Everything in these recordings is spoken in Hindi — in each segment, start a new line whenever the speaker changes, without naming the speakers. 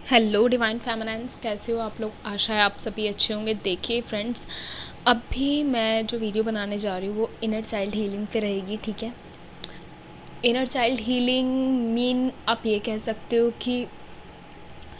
हेलो डिवाइन फेमिनाइन्स, कैसे हो आप लोग। आशा है आप सभी अच्छे होंगे। देखिए फ्रेंड्स, अभी मैं जो वीडियो बनाने जा रही हूँ वो इनर चाइल्ड हीलिंग पे रहेगी। ठीक है, इनर चाइल्ड हीलिंग मीन आप ये कह सकते हो कि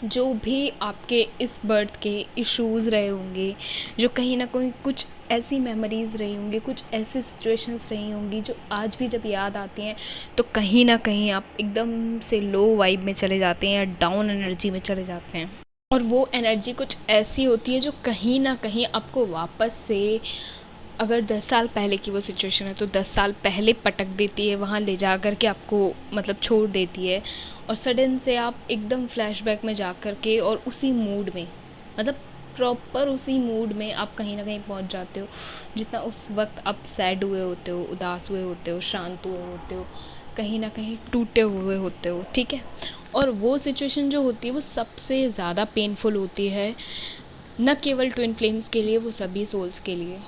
जो भी आपके इस बर्थ के इश्यूज़ रहे होंगे, जो कहीं ना कहीं कुछ ऐसी मेमोरीज़ रही होंगी, कुछ ऐसी सिचुएशंस रही होंगी जो आज भी जब याद आती हैं तो कहीं ना कहीं आप एकदम से लो वाइब में चले जाते हैं या डाउन एनर्जी में चले जाते हैं। और वो एनर्जी कुछ ऐसी होती है जो कहीं ना कहीं आपको वापस से, अगर 10 साल पहले की वो सिचुएशन है तो 10 साल पहले पटक देती है, वहाँ ले जा कर के आपको मतलब छोड़ देती है। और सडन से आप एकदम फ्लैशबैक में जा कर के और उसी मूड में, मतलब प्रॉपर उसी मूड में आप कहीं ना कहीं पहुंच जाते हो जितना उस वक्त आप सैड हुए होते हो, उदास हुए होते हो, शांत हुए होते हो, कहीं ना कहीं टूटे हुए होते हो। ठीक है, और वो सिचुएशन जो होती है वो सबसे ज़्यादा पेनफुल होती है, न केवल ट्विन फ्लेम्स के लिए, वो सभी सोल्स के लिए।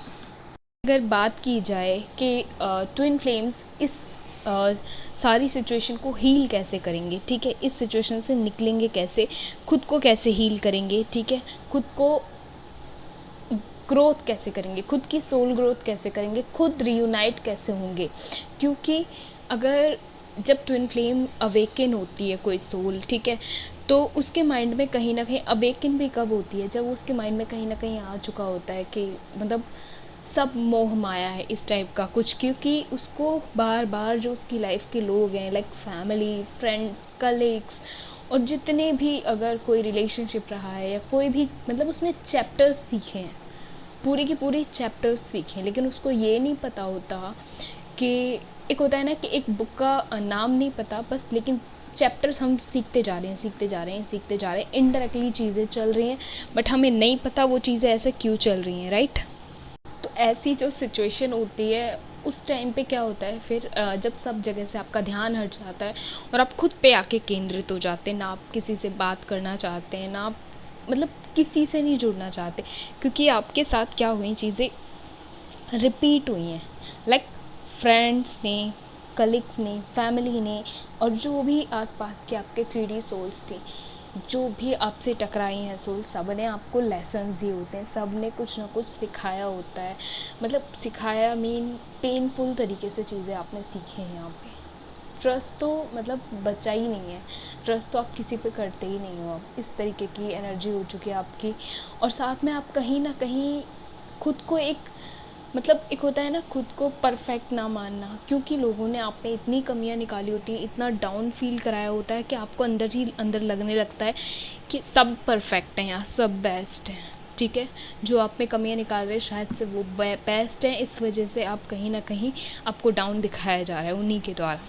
अगर बात की जाए कि ट्विन फ्लेम्स इस सारी सिचुएशन को हील कैसे करेंगे, ठीक है, इस सिचुएशन से निकलेंगे कैसे, खुद को कैसे हील करेंगे, ठीक है, खुद को ग्रोथ कैसे करेंगे, खुद की सोल ग्रोथ कैसे करेंगे, खुद रियूनाइट कैसे होंगे। क्योंकि अगर जब ट्विन फ्लेम अवेकन होती है कोई सोल, ठीक है, तो उसके माइंड में कहीं ना कहीं अवेकन भी कब होती है, जब उसके माइंड में कहीं ना कहीं आ चुका होता है कि मतलब सब मोह माया है इस टाइप का कुछ। क्योंकि उसको बार बार जो उसकी लाइफ के लोग हैं, लाइक फैमिली, फ्रेंड्स, कलीग्स, और जितने भी अगर कोई रिलेशनशिप रहा है या कोई भी, मतलब उसने चैप्टर्स सीखे हैं, पूरी की पूरी चैप्टर्स सीखे, लेकिन उसको ये नहीं पता होता कि एक होता है ना कि एक बुक का नाम नहीं पता बस, लेकिन चैप्टर्स हम सीखते जा रहे हैं, सीखते जा रहे हैं, सीखते जा रहे हैं, इनडायरेक्टली चीज़ें चल रही हैं, बट हमें नहीं पता वो चीज़ें ऐसे क्यों चल रही हैं, राइट। तो ऐसी जो सिचुएशन होती है उस टाइम पे क्या होता है फिर, जब सब जगह से आपका ध्यान हट जाता है और आप खुद पे आके केंद्रित हो जाते हैं, ना आप किसी से बात करना चाहते हैं, ना आप मतलब किसी से नहीं जुड़ना चाहते, क्योंकि आपके साथ क्या हुई चीज़ें रिपीट हुई हैं, लाइक फ्रेंड्स ने, कलीग्स ने, फैमिली ने, और जो भी आसपास के आपके 3D सोल्स थे, जो भी आपसे टकराई हैं सोल, सब ने आपको लेसन दिए होते हैं, सब ने कुछ ना कुछ सिखाया होता है। मतलब सिखाया मीन पेनफुल तरीके से चीज़ें आपने सीखी हैं यहाँ पे। ट्रस्ट तो मतलब बचा ही नहीं है, ट्रस्ट तो आप किसी पे करते ही नहीं हो। आप इस तरीके की एनर्जी हो चुकी है आपकी, और साथ में आप कहीं ना कहीं खुद को एक, मतलब एक होता है ना खुद को परफेक्ट ना मानना, क्योंकि लोगों ने आप में इतनी कमियां निकाली होती है, इतना डाउन फील कराया होता है कि आपको अंदर ही अंदर लगने लगता है कि सब परफेक्ट हैं, यहाँ सब बेस्ट हैं। ठीक है, जो आप में कमियां निकाल रहे हैं शायद से वो बेस्ट हैं, इस वजह से आप कहीं ना कहीं आपको डाउन दिखाया जा रहा है उन्हीं के द्वारा।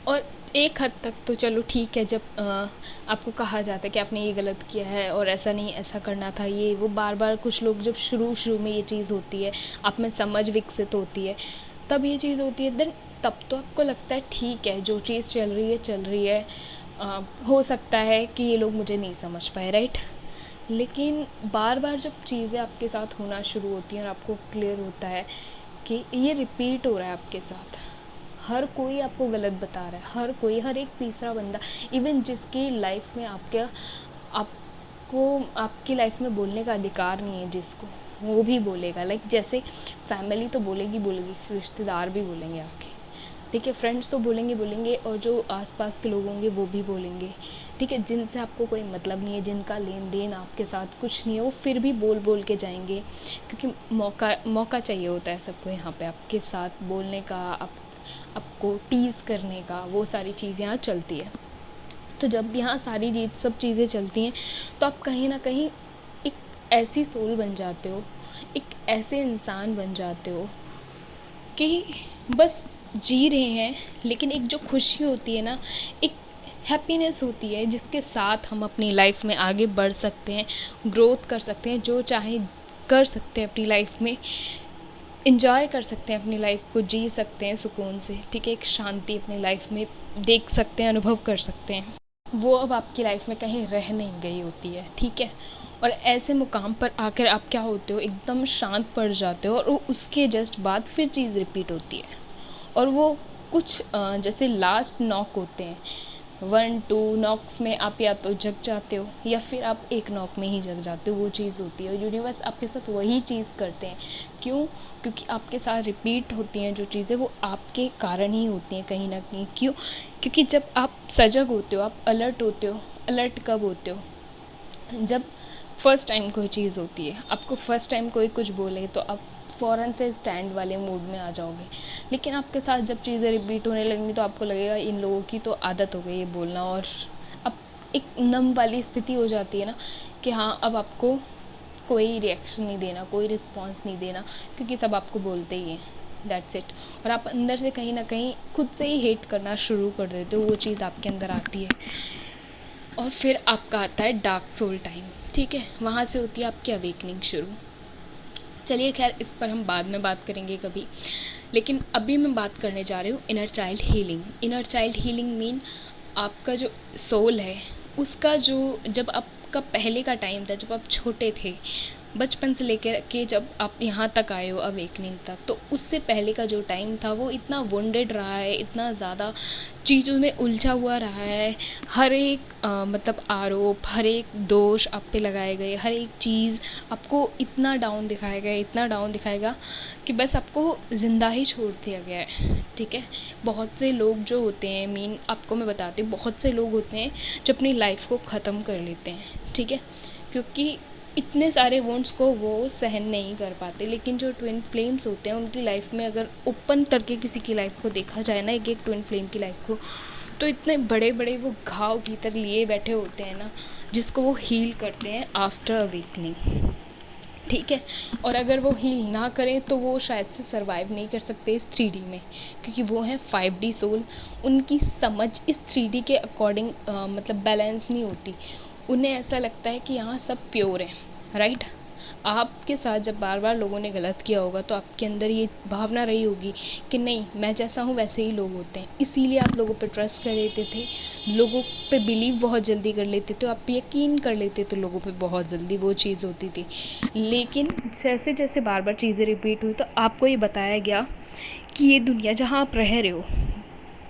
और एक हद तक तो चलो ठीक है, जब आपको कहा जाता है कि आपने ये गलत किया है और ऐसा नहीं, ऐसा करना था, ये वो बार बार कुछ लोग, जब शुरू शुरू में ये चीज़ होती है, आप में समझ विकसित होती है, तब ये चीज़ होती है, देन तब तो आपको लगता है ठीक है, जो चीज़ चल रही है चल रही है, हो सकता है कि ये लोग मुझे नहीं समझ पाए, राइट। लेकिन बार बार जब चीज़ें आपके साथ होना शुरू होती हैं और आपको क्लियर होता है कि ये रिपीट हो रहा है आपके साथ, हर कोई आपको गलत बता रहा है, हर कोई, हर एक तीसरा बंदा, इवन जिसकी लाइफ में आपको आपकी लाइफ में बोलने का अधिकार नहीं है जिसको, वो भी बोलेगा। लाइक जैसे फैमिली तो बोलेगी बोलेगी, रिश्तेदार भी बोलेंगे आपके, ठीक है, फ्रेंड्स तो बोलेंगे बोलेंगे, और जो आसपास के लोग होंगे वो भी बोलेंगे, ठीक है, जिनसे आपको कोई मतलब नहीं है, जिनका लेन देन आपके साथ कुछ नहीं है, वो फिर भी बोल बोल के जाएंगे, क्योंकि मौका मौका चाहिए होता है सबको यहाँ पे आपके साथ बोलने का, आपको टीज़ करने का, वो सारी चीज़ें यहाँ चलती है। तो जब यहाँ सारी सब चीज़ें चलती हैं तो आप कहीं ना कहीं एक ऐसी सोल बन जाते हो, एक ऐसे इंसान बन जाते हो कि बस जी रहे हैं, लेकिन एक जो खुशी होती है ना, एक हैप्पीनेस होती है जिसके साथ हम अपनी लाइफ में आगे बढ़ सकते हैं, ग्रोथ कर सकते हैं, जो चाहे कर सकते हैं अपनी लाइफ में, इंजॉय कर सकते हैं अपनी लाइफ को, जी सकते हैं सुकून से, ठीक है, एक शांति अपनी लाइफ में देख सकते हैं, अनुभव कर सकते हैं। वो अब आपकी लाइफ में कहीं रह नहीं गई होती है, ठीक है। और ऐसे मुकाम पर आकर आप क्या होते हो, एकदम शांत पड़ जाते हो, और उसके जस्ट बाद फिर चीज़ रिपीट होती है। और वो कुछ जैसे लास्ट नॉक होते हैं, 1 2 नॉक्स में आप या तो जग जाते हो या फिर आप एक नॉक में ही जग जाते हो। वो चीज़ होती है, यूनिवर्स आपके साथ वही चीज़ करते हैं। क्यों? क्योंकि आपके साथ रिपीट होती हैं जो चीज़ें, वो आपके कारण ही होती हैं कहीं ना कहीं। क्यों? क्योंकि जब आप सजग होते हो, आप अलर्ट होते हो। अलर्ट कब होते हो? जब फर्स्ट टाइम कोई चीज़ होती है, आपको फर्स्ट टाइम कोई कुछ बोले तो आप फ़ौरन से स्टैंड वाले मूड में आ जाओगे। लेकिन आपके साथ जब चीज़ें रिपीट होने लगेंगी तो आपको लगेगा इन लोगों की तो आदत हो गई है बोलना, और अब एक नम वाली स्थिति हो जाती है ना कि हाँ, अब आपको कोई रिएक्शन नहीं देना, कोई रिस्पॉन्स नहीं देना, क्योंकि सब आपको बोलते ही हैं। That's it. और आप अंदर से कहीं ना कहीं खुद से ही हेट करना शुरू कर देते हो। वो चीज़ आपके अंदर आती है। और फिर आपका आता है डार्क सोल टाइम। ठीक है, वहाँ से होती है आपकी अवेकनिंग शुरू। चलिए खैर, इस पर हम बाद में बात करेंगे कभी। लेकिन अभी मैं बात करने जा रही हूँ inner child healing. Inner child healing mean आपका जो सोल है उसका जो, जब आपका पहले का टाइम था, जब आप छोटे थे, बचपन से लेकर के जब आप यहाँ तक आए हो अवेकनिंग तक, तो उससे पहले का जो टाइम था वो इतना वुंडेड रहा है, इतना ज़्यादा चीज़ों में उलझा हुआ रहा है। हर एक मतलब आरोप, हर एक दोष आप पे लगाए गए, हर एक चीज़ आपको इतना डाउन दिखाया गया, इतना डाउन दिखाएगा कि बस आपको ज़िंदा ही छोड़ दिया गया है। ठीक है, बहुत से लोग जो होते हैं, मीन आपको मैं बताती हूँ, बहुत से लोग होते हैं जो अपनी लाइफ को ख़त्म कर लेते हैं। ठीक है, क्योंकि इतने सारे वुंड्स को वो सहन नहीं कर पाते। लेकिन जो ट्विन फ्लेम्स होते हैं उनकी लाइफ में अगर ओपन करके किसी की लाइफ को देखा जाए ना, एक एक ट्विन फ्लेम की लाइफ को, तो इतने बड़े बड़े वो घाव भीतर लिए बैठे होते हैं ना, जिसको वो हील करते हैं आफ्टर अवेकनिंग। ठीक है, और अगर वो हील ना करें तो वो शायद से सरवाइव नहीं कर सकते इस 3D में, क्योंकि वो है 5D सोल। उनकी समझ इस 3D के अकॉर्डिंग मतलब बैलेंस नहीं होती। उन्हें ऐसा लगता है कि यहाँ सब प्योर है। राइट? आपके साथ जब बार बार लोगों ने गलत किया होगा तो आपके अंदर ये भावना रही होगी कि नहीं, मैं जैसा हूँ वैसे ही लोग होते हैं, इसीलिए आप लोगों पे ट्रस्ट कर लेते थे, लोगों पे बिलीव बहुत जल्दी कर लेते थे, आप यकीन कर लेते थे लोगों पे बहुत जल्दी। वो चीज़ होती थी। लेकिन जैसे जैसे बार बार चीज़ें रिपीट हुई तो आपको ये बताया गया कि ये दुनिया जहाँ आप रह रहे हो,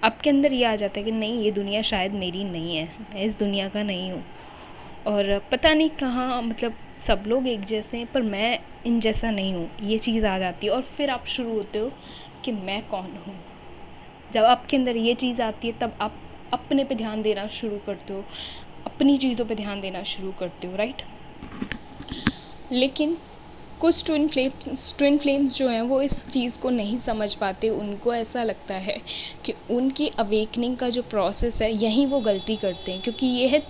आपके अंदर ये आ जाता है कि नहीं, ये दुनिया शायद मेरी नहीं है, मैं इस दुनिया का नहीं हूँ। और पता नहीं कहाँ, मतलब सब लोग एक जैसे हैं पर मैं इन जैसा नहीं हूँ, ये चीज़ आ जाती है। और फिर आप शुरू होते हो कि मैं कौन हूँ। जब आपके अंदर ये चीज़ आती है तब आप अपने पे ध्यान देना शुरू करते हो, अपनी चीज़ों पे ध्यान देना शुरू करते हो। राइट? लेकिन कुछ ट्विन फ्लेम्स जो हैं वो इस चीज़ को नहीं समझ पाते। उनको ऐसा लगता है कि उनकी अवेकनिंग का जो प्रोसेस है यहीं वो गलती करते हैं, क्योंकि ये है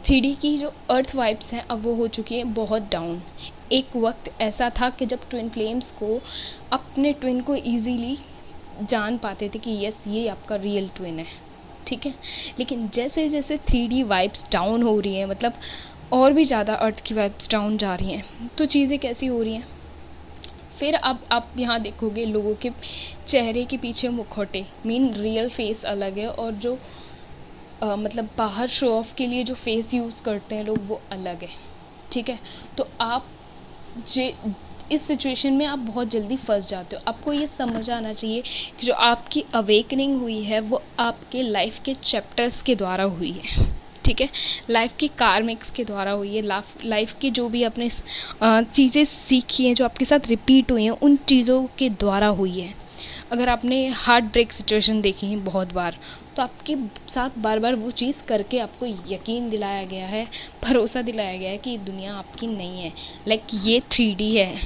3D की जो अर्थ वाइब्स हैं अब वो हो चुकी हैं बहुत डाउन। एक वक्त ऐसा था कि जब ट्विन फ्लेम्स को अपने ट्विन को ईजीली जान पाते थे कि यस, ये आपका रियल ट्विन है। ठीक है, लेकिन जैसे जैसे 3D वाइब्स डाउन हो रही हैं, मतलब और भी ज़्यादा अर्थ की वाइब्स डाउन जा रही हैं, तो चीज़ें कैसी हो रही हैं। फिर अब आप यहाँ देखोगे लोगों के चेहरे के पीछे मुखौटे, मीन रियल फेस अलग है, और जो मतलब बाहर शो ऑफ के लिए जो फेस यूज़ करते हैं लोग वो अलग है। ठीक है, तो आप जे इस सिचुएशन में आप बहुत जल्दी फंस जाते हो। आपको ये समझ आना चाहिए कि जो आपकी अवेकनिंग हुई है वो आपके लाइफ के चैप्टर्स के द्वारा हुई है। ठीक है, लाइफ की कार्मिक्स के द्वारा हुई है। लाइफ की जो भी आपने चीज़ें सीखी हैं, जो आपके साथ रिपीट हुई हैं, उन चीज़ों के द्वारा हुई है। अगर आपने हार्ट ब्रेक सिचुएशन देखी है बहुत बार, तो आपके साथ बार बार वो चीज़ करके आपको यकीन दिलाया गया है, भरोसा दिलाया गया है कि ये दुनिया आपकी नहीं है। लाइक ये 3D है,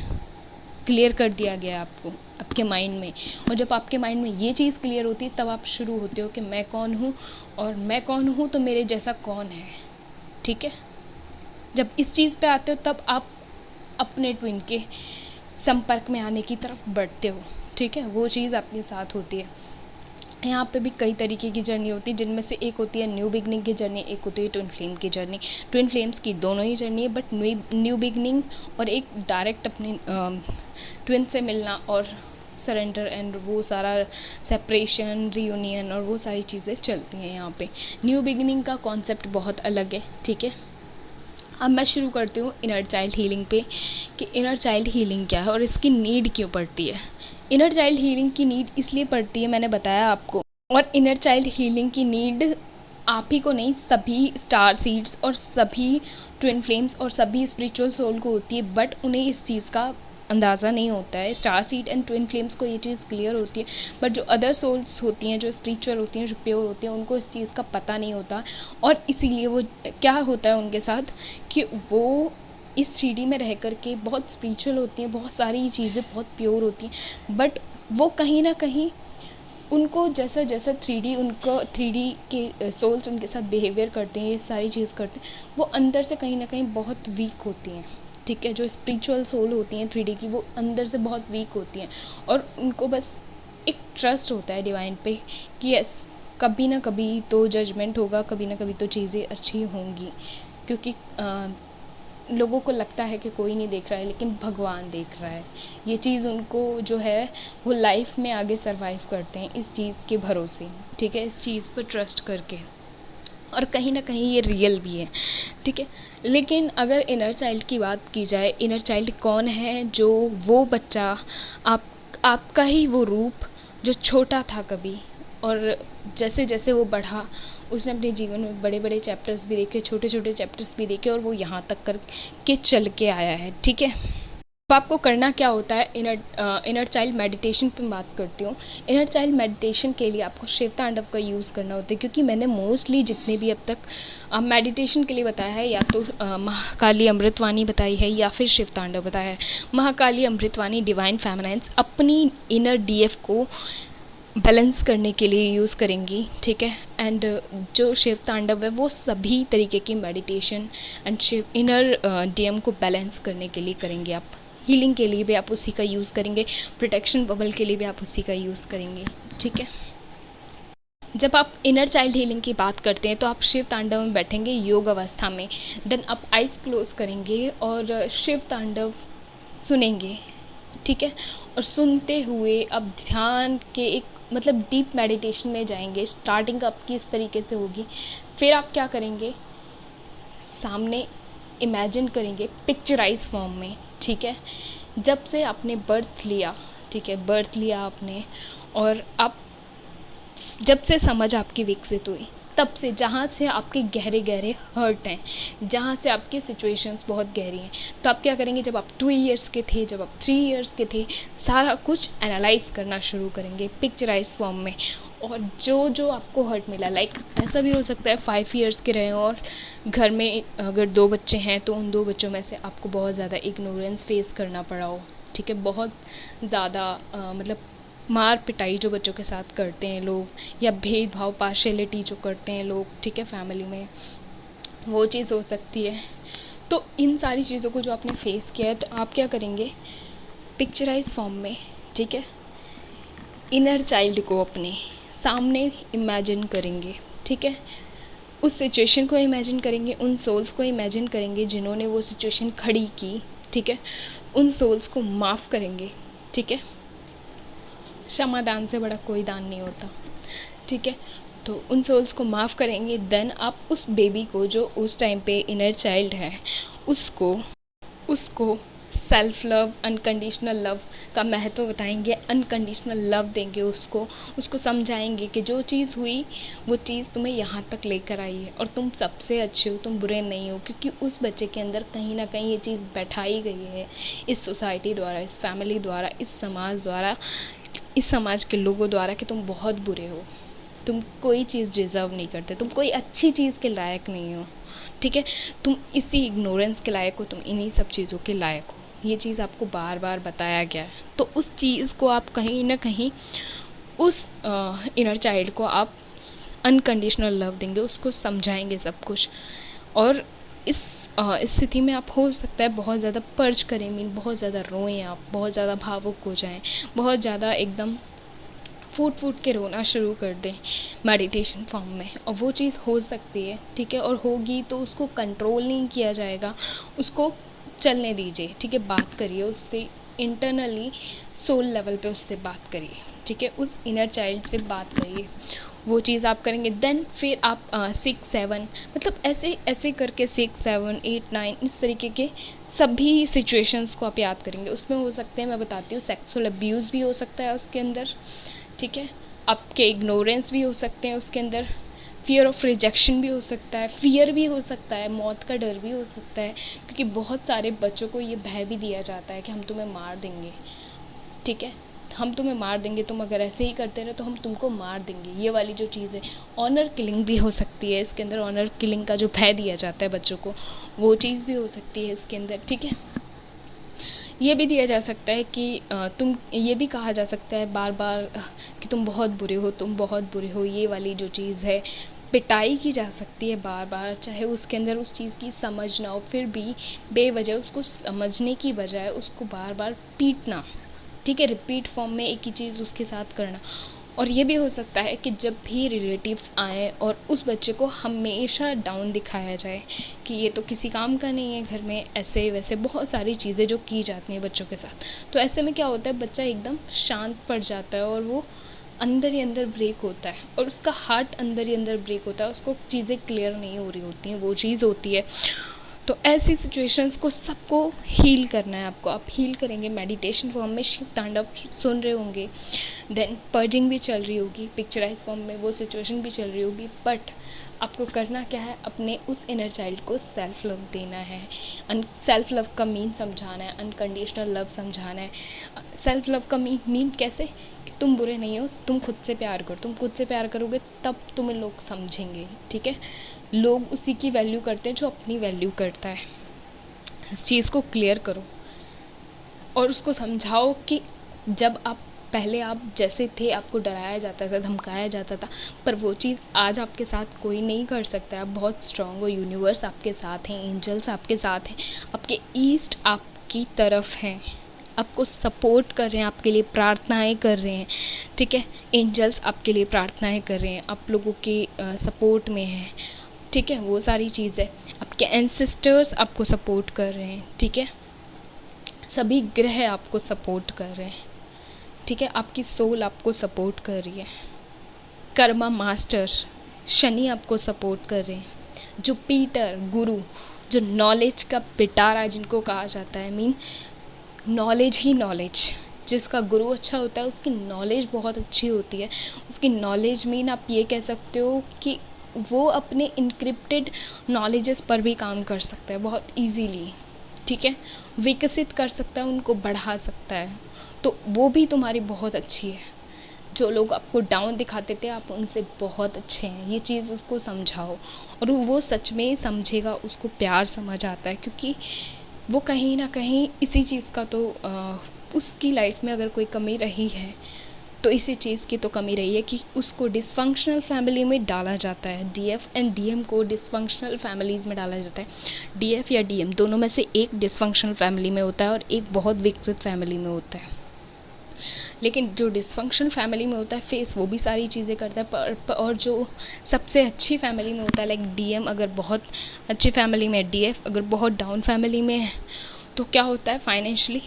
क्लियर कर दिया गया आपको आपके माइंड में। और जब आपके माइंड में ये चीज़ क्लियर होती है तब आप शुरू होते हो कि मैं कौन हूँ, और मैं कौन हूँ तो मेरे जैसा कौन है। ठीक है, जब इस चीज़ पे आते हो तब आप अपने ट्विन के संपर्क में आने की तरफ बढ़ते हो। ठीक है, वो चीज़ आपके साथ होती है। यहाँ पे भी कई तरीके की जर्नी होती है, जिनमें से एक होती है न्यू बिगनिंग की जर्नी, एक होती है ट्विन फ्लेम की जर्नी। ट्विन फ्लेम्स की दोनों ही जर्नी है, बट न्यू बिगनिंग और एक डायरेक्ट अपने ट्विन से मिलना और सरेंडर एंड वो सारा सेपरेशन, रियूनियन और वो सारी चीज़ें चलती हैं यहाँ पे। न्यू बिगनिंग का कॉन्सेप्ट बहुत अलग है। ठीक है, अब मैं शुरू करती हूँ इनर चाइल्ड हीलिंग पे कि इनर चाइल्ड हीलिंग क्या है और इसकी नीड क्यों पड़ती है। इनर चाइल्ड हीलिंग की नीड इसलिए पड़ती है, मैंने बताया आपको। और इनर चाइल्ड हीलिंग की नीड आप ही को नहीं, सभी स्टार सीड्स और सभी ट्विन फ्लेम्स और सभी स्पिरिचुअल सोल को होती है, बट उन्हें इस चीज़ का अंदाज़ा नहीं होता है। Star seed and twin flames को ये चीज़ क्लियर होती है, बट जो अदर सोल्स होती हैं, जो स्पिरिचुअल होती हैं, जो प्योर होती हैं, उनको इस चीज़ का पता नहीं होता। और इसीलिए वो क्या होता है उनके साथ कि वो इस 3D में रह कर के बहुत स्पिरिचुअल होती हैं, बहुत सारी चीज़ें बहुत प्योर होती हैं, बट वो कहीं ना कहीं उनको जैसा जैसा 3D उनको 3D के सोल्स उनके साथ बिहेवियर करते हैं, ये सारी चीज़ करते हैं, वो अंदर से कहीं ना कहीं बहुत वीक होती हैं। ठीक है, जो स्पिरिचुअल सोल होती हैं 3D की, वो अंदर से बहुत वीक होती हैं और उनको बस एक ट्रस्ट होता है डिवाइन पे कि यस, कभी ना कभी तो जजमेंट होगा, कभी ना कभी तो चीज़ें अच्छी होंगी, क्योंकि लोगों को लगता है कि कोई नहीं देख रहा है, लेकिन भगवान देख रहा है। ये चीज़ उनको जो है वो लाइफ में आगे सरवाइव करते हैं इस चीज़ के भरोसे। ठीक है, इस चीज़ पर ट्रस्ट करके, और कहीं ना कहीं ये रियल भी है। ठीक है, लेकिन अगर इनर चाइल्ड की बात की जाए, इनर चाइल्ड कौन है? जो वो बच्चा, आपका ही वो रूप जो छोटा था कभी, और जैसे जैसे वो बढ़ा, उसने अपने जीवन में बड़े बड़े चैप्टर्स भी देखे, छोटे छोटे चैप्टर्स भी देखे, और वो यहाँ तक कर के चल के आया है। ठीक है, अब आपको करना क्या होता है? इनर चाइल्ड मेडिटेशन पे बात करती हूँ। इनर चाइल्ड मेडिटेशन के लिए आपको शिव तांडव का यूज़ करना होता है, क्योंकि मैंने मोस्टली जितने भी अब तक मेडिटेशन के लिए बताया है, या तो महाकाली अमृतवाणी बताई है या फिर शिव तांडव बताया है। महाकाली अमृतवाणी डिवाइन फेमिनाइन्स अपनी इनर डीएफ को बैलेंस करने के लिए यूज़ करेंगी। ठीक है, एंड जो शिव तांडव है वो सभी तरीके की मेडिटेशन एंड शिव इनर डीएम को बैलेंस करने के लिए करेंगे आप। हीलिंग के लिए भी आप उसी का यूज़ करेंगे, प्रोटेक्शन बबल के लिए भी आप उसी का यूज़ करेंगे। ठीक है, जब आप इनर चाइल्ड हीलिंग की बात करते हैं तो आप शिव तांडव में बैठेंगे योग अवस्था में, देन आप आइज़ क्लोज करेंगे और शिव तांडव सुनेंगे। ठीक है, और सुनते हुए अब ध्यान के एक मतलब डीप मेडिटेशन में जाएंगे। स्टार्टिंग आपकी इस तरीके से होगी, फिर आप क्या करेंगे? सामने इमेजिन करेंगे पिक्चराइज फॉर्म में। ठीक है, जब से आपने बर्थ लिया, ठीक है, बर्थ लिया आपने, और आप जब से समझ आपकी विकसित हुई, तब से जहाँ से आपके गहरे गहरे हर्ट हैं, जहाँ से आपकी सिचुएशंस बहुत गहरी हैं, तो आप क्या करेंगे? जब आप 2 इयर्स के थे, जब आप 3 इयर्स के थे, सारा कुछ एनालाइज करना शुरू करेंगे पिक्चराइज फॉर्म में। और जो जो आपको हर्ट मिला, लाइक ऐसा भी हो सकता है 5 इयर्स के रहे और घर में अगर 2 बच्चे हैं तो उन 2 बच्चों में से आपको बहुत ज़्यादा इग्नोरेंस फेस करना पड़ा हो। ठीक है, बहुत ज़्यादा मतलब मार पिटाई जो बच्चों के साथ करते हैं लोग, या भेदभाव पार्शियलिटी जो करते हैं लोग, ठीक है, फैमिली में, वो चीज़ हो सकती है। तो इन सारी चीज़ों को जो आपने फेस किया है, तो आप क्या करेंगे? पिक्चराइज फॉर्म में, ठीक है, इनर चाइल्ड को अपने सामने इमेजिन करेंगे। ठीक है, उस सिचुएशन को इमेजिन करेंगे, उन सोल्स को इमेजिन करेंगे जिन्होंने वो सिचुएशन खड़ी की। ठीक है, उन सोल्स को माफ़ करेंगे। ठीक है, क्षमा दान से बड़ा कोई दान नहीं होता। ठीक है, तो उन सोल्स को माफ़ करेंगे। देन आप उस बेबी को जो उस टाइम पे इनर चाइल्ड है, उसको सेल्फ लव, अनकंडीशनल लव का महत्व बताएंगे, अनकंडीशनल लव देंगे उसको समझाएंगे कि जो चीज़ हुई वो चीज़ तुम्हें यहाँ तक लेकर आई है और तुम सबसे अच्छे हो, तुम बुरे नहीं हो। क्योंकि उस बच्चे के अंदर कहीं ना कहीं ये चीज़ बैठाई गई है इस सोसाइटी द्वारा, इस फैमिली द्वारा, इस समाज द्वारा, इस समाज के लोगों द्वारा कि तुम बहुत बुरे हो, तुम कोई चीज़ डिज़र्व नहीं करते, तुम कोई अच्छी चीज़ के लायक नहीं हो। ठीक है, तुम इसी इग्नोरेंस के लायक हो, तुम इन्हीं सब चीज़ों के लायक हो। ये चीज़ आपको बार बार बताया गया है। तो उस चीज़ को आप कहीं ना कहीं उस इनर चाइल्ड को आप अनकंडीशनल लव देंगे, उसको समझाएंगे सब कुछ। और इस स्थिति में आप हो सकता है बहुत ज़्यादा पर्च करें, मीन बहुत ज़्यादा रोएं, आप बहुत ज़्यादा भावुक हो जाएं, बहुत ज़्यादा एकदम फूट फूट के रोना शुरू कर दें मेडिटेशन फॉर्म में, और वो चीज़ हो सकती है। ठीक है, और होगी तो उसको कंट्रोल नहीं किया जाएगा, उसको चलने दीजिए। ठीक है, बात करिए उससे इंटरनली, सोल लेवल पे उससे बात करिए। ठीक है, उस इनर चाइल्ड से बात करिए, वो चीज़ आप करेंगे। देन फिर आप 6, 7 मतलब ऐसे ऐसे करके 6, 7, 8, 9 इस तरीके के सभी सिचुएशंस को आप याद करेंगे। उसमें हो सकते हैं, मैं बताती हूँ, सेक्सुअल अब्यूज़ भी हो सकता है उसके अंदर। ठीक है, आपके इग्नोरेंस भी हो सकते हैं उसके अंदर, फियर ऑफ रिजेक्शन भी हो सकता है, फियर भी हो सकता है, मौत का डर भी हो सकता है, क्योंकि बहुत सारे बच्चों को ये भय भी दिया जाता है कि हम तुम्हें मार देंगे, ठीक है, हम तुम्हें मार देंगे, तुम अगर ऐसे ही करते रहे तो हम तुमको मार देंगे। ये वाली जो चीज़ है, ऑनर किलिंग भी हो सकती है इसके अंदर, ऑनर किलिंग का जो भय दिया जाता है बच्चों को, वो चीज़ भी हो सकती है इसके अंदर, ठीक है। ये भी दिया जा सकता है कि तुम, ये भी कहा जा सकता है बार बार कि तुम बहुत बुरे हो, तुम बहुत बुरे हो, ये वाली जो चीज़ है, पिटाई की जा सकती है बार बार, चाहे उसके अंदर उस चीज़ की समझ ना हो, फिर भी बेवजह उसको समझने की बजाय उसको बार बार पीटना, ठीक है, रिपीट फॉर्म में एक ही चीज़ उसके साथ करना। और ये भी हो सकता है कि जब भी रिलेटिव्स आएँ और उस बच्चे को हमेशा डाउन दिखाया जाए कि ये तो किसी काम का नहीं है घर में, ऐसे वैसे बहुत सारी चीज़ें जो की जाती हैं बच्चों के साथ। तो ऐसे में क्या होता है, बच्चा एकदम शांत पड़ जाता है और वो अंदर ही अंदर ब्रेक होता है, और उसका हार्ट अंदर ही अंदर ब्रेक होता है, उसको चीज़ें क्लियर नहीं हो रही होती हैं, वो चीज़ होती है। तो ऐसी सिचुएशंस को सबको हील करना है आपको, आप हील करेंगे मेडिटेशन फॉर्म में, शिव तांडव सुन रहे होंगे, देन पर्जिंग भी चल रही होगी, पिक्चराइज फॉर्म में वो सिचुएशन भी चल रही होगी, बट आपको करना क्या है, अपने उस इनर चाइल्ड को सेल्फ लव देना है। सेल्फ लव का मीन समझाना है, अनकंडीशनल लव समझाना है। सेल्फ लव का मीन कैसे, कि तुम बुरे नहीं हो, तुम खुद से प्यार करो, तुम खुद से प्यार करोगे तब तुम्हें लोग समझेंगे, ठीक है। लोग उसी की वैल्यू करते हैं जो अपनी वैल्यू करता है। इस चीज़ को क्लियर करो और उसको समझाओ कि जब आप पहले आप जैसे थे, आपको डराया जाता था, धमकाया जाता था, पर वो चीज़ आज आपके साथ कोई नहीं कर सकता है। आप बहुत स्ट्रांग हो, यूनिवर्स आपके साथ हैं, एंजल्स आपके साथ हैं, आपके ईस्ट आपकी तरफ हैं, आपको सपोर्ट कर रहे हैं, आपके लिए प्रार्थनाएं कर रहे हैं, ठीक है। एंजल्स आपके लिए प्रार्थनाएं कर रहे हैं, आप लोगों के सपोर्ट में हैं, ठीक है। वो सारी चीज़ें, आपके एंसेस्टर्स आपको सपोर्ट कर रहे हैं, ठीक है। सभी ग्रह आपको सपोर्ट कर रहे हैं, ठीक है। आपकी सोल आपको सपोर्ट कर रही है, कर्मा मास्टर शनि आपको सपोर्ट कर रहे हैं, जुपिटर गुरु, जो नॉलेज का पिटारा जिनको कहा जाता है, मीन नॉलेज ही नॉलेज, जिसका गुरु अच्छा होता है उसकी नॉलेज बहुत अच्छी होती है। उसकी नॉलेज मीन आप ये कह सकते हो कि वो अपने इनक्रिप्टेड नॉलेजेस पर भी काम कर सकता है बहुत इजीली, ठीक है, विकसित कर सकता है, उनको बढ़ा सकता है। तो वो भी तुम्हारी बहुत अच्छी है। जो लोग आपको डाउन दिखाते थे, आप उनसे बहुत अच्छे हैं, ये चीज़ उसको समझाओ, और वो सच में समझेगा, उसको प्यार समझ आता है, क्योंकि वो कहीं ना कहीं इसी चीज़ का तो उसकी लाइफ में अगर कोई कमी रही है तो इसी चीज़ की तो कमी रही है कि उसको डिसफंक्शनल फैमिली में डाला जाता है। डीएफ एंड डीएम को डिसफंक्शनल फैमिलीज़ में डाला जाता है। डीएफ या डीएम दोनों में से एक डिसफंक्शनल फैमिली में होता है और एक बहुत विकसित फैमिली में होता है। लेकिन जो डिसफंक्शनल फैमिली में होता है फेस वो भी सारी चीज़ें करता है, और जो सबसे अच्छी फैमिली में होता है, लाइक डीएम अगर बहुत अच्छी फैमिली में है, डीएफ अगर बहुत डाउन फैमिली में है, तो क्या होता है फाइनेंशियली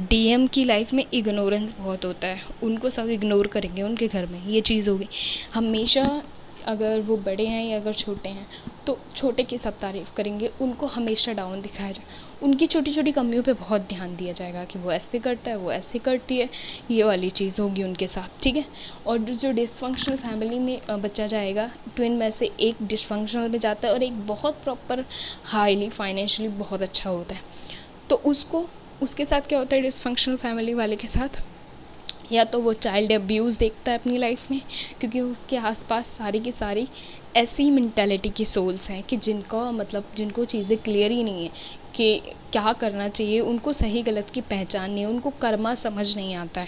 डीएम की लाइफ में इग्नोरेंस बहुत होता है, उनको सब इग्नोर करेंगे उनके घर में, ये चीज़ होगी हमेशा। अगर वो बड़े हैं या अगर छोटे हैं तो छोटे की सब तारीफ़ करेंगे, उनको हमेशा डाउन दिखाया जाए, उनकी छोटी छोटी कमियों पे बहुत ध्यान दिया जाएगा कि वो ऐसे करता है, वो ऐसे करती है, ये वाली चीज़ होगी उनके साथ, ठीक है। और जो डिसफंक्शनल फैमिली में बच्चा जाएगा, ट्विन में से एक डिसफंक्शनल में जाता है और एक बहुत प्रॉपर हाईली फाइनेंशियली बहुत अच्छा होता है, तो उसके साथ क्या होता है डिसफंक्शनल फैमिली वाले के साथ, या तो वो चाइल्ड अब्यूज़ देखता है अपनी लाइफ में, क्योंकि उसके आसपास सारी की सारी ऐसी मेंटालिटी की सोल्स हैं कि जिनको चीज़ें क्लियर ही नहीं है कि क्या करना चाहिए, उनको सही गलत की पहचान नहीं है, उनको कर्मा समझ नहीं आता है,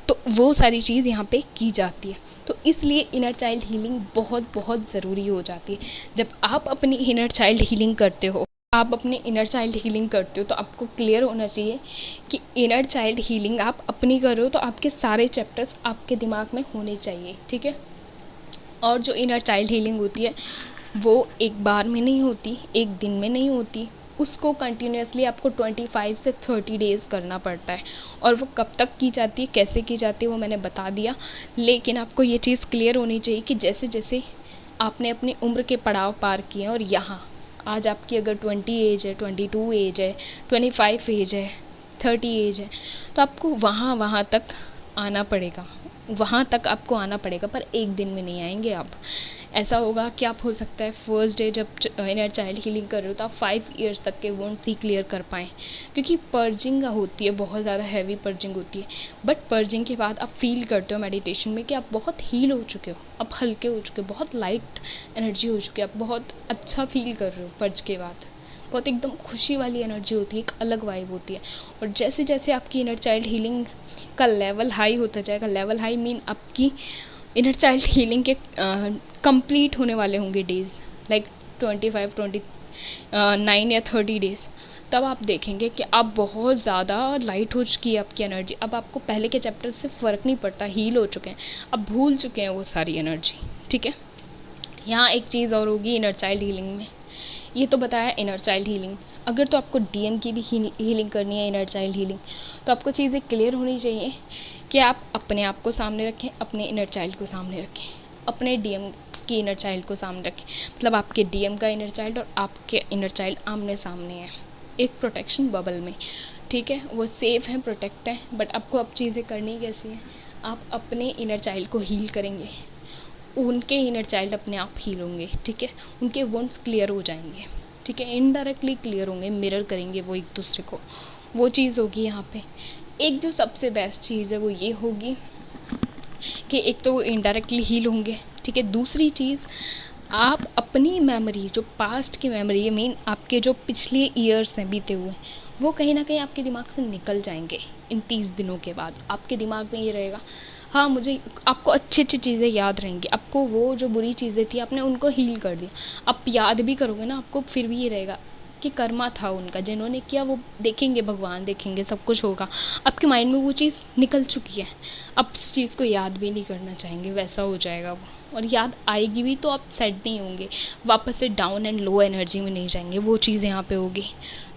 तो वो सारी चीज़ यहाँ पे की जाती है। तो इसलिए इनर चाइल्ड हीलिंग बहुत बहुत ज़रूरी हो जाती है। जब आप अपनी इनर चाइल्ड हीलिंग करते हो, तो आपको क्लियर होना चाहिए कि इनर चाइल्ड हीलिंग आप अपनी कर रहे हो तो आपके सारे चैप्टर्स आपके दिमाग में होने चाहिए, ठीक है। और जो इनर चाइल्ड हीलिंग होती है वो एक बार में नहीं होती, एक दिन में नहीं होती, उसको कंटिन्यूसली आपको 25 से 30 डेज़ करना पड़ता है। और वो कब तक की जाती है, कैसे की जाती है, वो मैंने बता दिया। लेकिन आपको ये चीज़ क्लियर होनी चाहिए कि जैसे जैसे आपने अपनी उम्र के पड़ाव पार किए हैं, और यहाँ आज आपकी अगर 20 एज है, 22 एज है, 25 एज है, 30 एज है, तो आपको वहाँ तक आना पड़ेगा, वहाँ तक आपको आना पड़ेगा, पर एक दिन में नहीं आएंगे आप। ऐसा होगा कि आप हो सकता है फर्स्ट डे जब इनर चाइल्ड हीलिंग कर रहे हो तो आप 5 ईयर्स तक के वुंड्स ही क्लियर कर पाएँ, क्योंकि पर्जिंग होती है, बहुत ज़्यादा हैवी पर्जिंग होती है। बट पर्जिंग के बाद आप फील करते हो मेडिटेशन में कि आप बहुत हील हो चुके हो, आप हल्के हो चुके हो, बहुत लाइट एनर्जी हो चुकी है, आप बहुत अच्छा फील कर रहे हो पर्ज के बाद। बहुत एकदम खुशी वाली एनर्जी होती है, एक अलग वाइब होती है। और जैसे जैसे आपकी इनर चाइल्ड हीलिंग का लेवल हाई होता जाएगा, लेवल हाई मीन आपकी इनर चाइल्ड हीलिंग के कंप्लीट होने वाले होंगे डेज, लाइक 25, 29 या 30 डेज, तब आप देखेंगे कि आप बहुत ज़्यादा लाइट हो चुकी है आपकी एनर्जी। अब आपको पहले के चैप्टर से फ़र्क नहीं पड़ता, हील हो चुके हैं, अब भूल चुके हैं वो सारी एनर्जी, ठीक है। यहाँ एक चीज़ और होगी इनर चाइल्ड हीलिंग में, ये तो बताया इनर चाइल्ड हीलिंग। अगर तो आपको डीएम की भी हीलिंग करनी है, इनर चाइल्ड हीलिंग, तो आपको चीज़ें क्लियर होनी चाहिए कि आप अपने आप को सामने रखें, अपने इनर चाइल्ड को सामने रखें, अपने डीएम की इनर चाइल्ड को सामने रखें। मतलब आपके डीएम का इनर चाइल्ड और आपके इनर चाइल्ड आमने सामने है, एक प्रोटेक्शन बबल में, ठीक है। वो सेफ है, प्रोटेक्ट है। बट आपको अब चीज़ें करनी कैसी हैं, आप अपने इनर चाइल्ड को हील करेंगे, उनके इनर चाइल्ड अपने आप हील होंगे, ठीक है। उनके वुंड्स क्लियर हो जाएंगे, ठीक है, इनडायरेक्टली क्लियर होंगे, मिरर करेंगे वो एक दूसरे को, वो चीज़ होगी यहाँ पे। एक जो सबसे बेस्ट चीज़ है वो ये होगी कि एक तो वो इनडायरेक्टली हील होंगे, ठीक है। दूसरी चीज़, आप अपनी मेमोरी, जो पास्ट की मेमोरी है, मीन आपके जो पिछले ईयर्स हैं बीते हुए, वो कहीं ना कहीं आपके दिमाग से निकल जाएंगे इन 30 दिनों के बाद। आपके दिमाग में ये रहेगा, हाँ मुझे, आपको अच्छी अच्छी चीज़ें याद रहेंगी, आपको वो जो बुरी चीज़ें थी आपने उनको हील कर दिया, आप याद भी करोगे ना, आपको फिर भी ये रहेगा कि कर्मा था उनका, जिन्होंने किया वो देखेंगे, भगवान देखेंगे, सब कुछ होगा। आपके माइंड में वो चीज़ निकल चुकी है, अब उस चीज़ को याद भी नहीं करना चाहेंगे, वैसा हो जाएगा वो। और याद आएगी भी तो आप सेट नहीं होंगे, वापस से डाउन एंड लो एनर्जी में नहीं जाएंगे, वो चीज़ यहाँ पे होगी।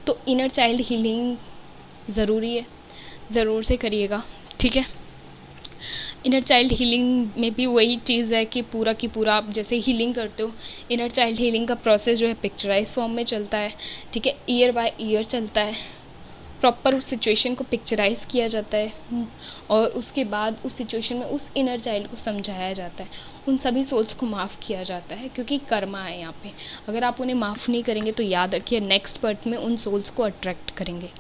तो इनर चाइल्ड हीलिंग ज़रूरी है, ज़रूर से करिएगा, ठीक है। इनर चाइल्ड हीलिंग में भी वही चीज़ है कि पूरा की पूरा आप जैसे हीलिंग करते हो, इनर चाइल्ड हीलिंग का प्रोसेस जो है पिक्चराइज फॉर्म में चलता है, ठीक है। ईयर बाय ईयर चलता है, प्रॉपर उस सिचुएशन को पिक्चराइज किया जाता है, और उसके बाद उस सिचुएशन में उस इनर चाइल्ड को समझाया जाता है, उन सभी सोल्स को माफ़ किया जाता है, क्योंकि कर्मा है यहाँ पे। अगर आप उन्हें माफ़ नहीं करेंगे तो याद रखिए नेक्स्ट बर्थ में उन सोल्स को अट्रैक्ट करेंगे,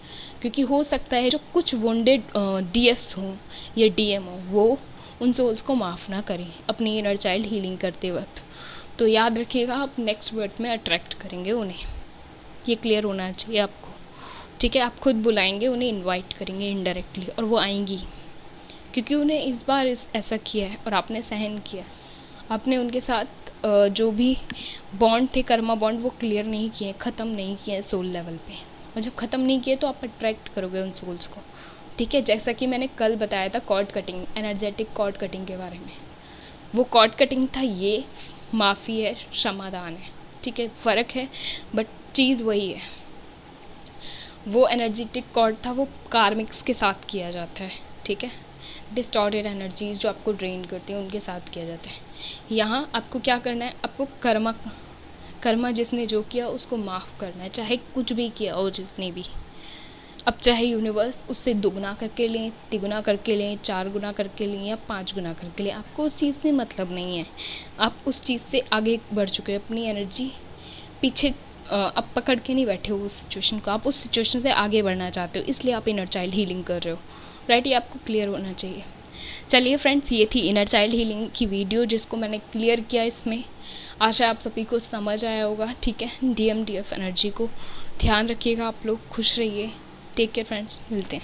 क्योंकि हो सकता है जो कुछ वोंडेड डीएफ्स हों या डीएम हो, वो उन सोल्स को माफ़ ना करें अपनी इनर चाइल्ड हीलिंग करते वक्त। तो याद रखिएगा आप नेक्स्ट बर्थ में अट्रैक्ट करेंगे उन्हें, ये क्लियर होना चाहिए आपको, ठीक है। आप खुद बुलाएंगे उन्हें, इनवाइट करेंगे इनडायरेक्टली, और वो आएंगी, क्योंकि उन्हें इस बार ऐसा किया है और आपने सहन किया, आपने उनके साथ जो भी बॉन्ड थे, कर्मा बॉन्ड, वो क्लियर नहीं किए, ख़त्म नहीं किए सोल लेवल पे। और जब ख़त्म नहीं किए तो आप अट्रैक्ट करोगे उन सोल्स को, ठीक है। जैसा कि मैंने कल बताया था cord cutting, energetic cord cutting के बारे में, वो कॉर्ड कटिंग था, ये माफ़ी है, क्षमादान है, ठीक है। फ़र्क है बट चीज़ वही है। वो एनर्जेटिक कॉर्ड था, वो कार्मिक्स के साथ किया जाता है, ठीक है। डिस्टॉर्टेड एनर्जीज जो आपको ड्रेन करती हैं उनके साथ किया जाता है। यहाँ आपको क्या करना है, आपको कर्मा जिसने जो किया उसको माफ़ करना है, चाहे कुछ भी किया हो जिसने भी। अब चाहे यूनिवर्स उससे दुगना करके लें, तिगुना करके लें, 4 गुना करके लें या 5 गुना करके लें, आपको उस चीज़ से मतलब नहीं है। आप उस चीज़ से आगे बढ़ चुके हो, अपनी एनर्जी पीछे आप पकड़ के नहीं बैठे हो उस सिचुएशन को, आप उस सिचुएशन से आगे बढ़ना चाहते हो, इसलिए आप इनर चाइल्ड हीलिंग कर रहे हो, राइट। ये आपको क्लियर होना चाहिए। चलिए फ्रेंड्स, ये थी इनर चाइल्ड हीलिंग की वीडियो जिसको मैंने क्लियर किया। इसमें आशा आप सभी को समझ आया होगा, ठीक है। डीएम डीएफ एनर्जी को ध्यान रखिएगा, आप लोग खुश रहिए। टेक केयर फ्रेंड्स, मिलते हैं।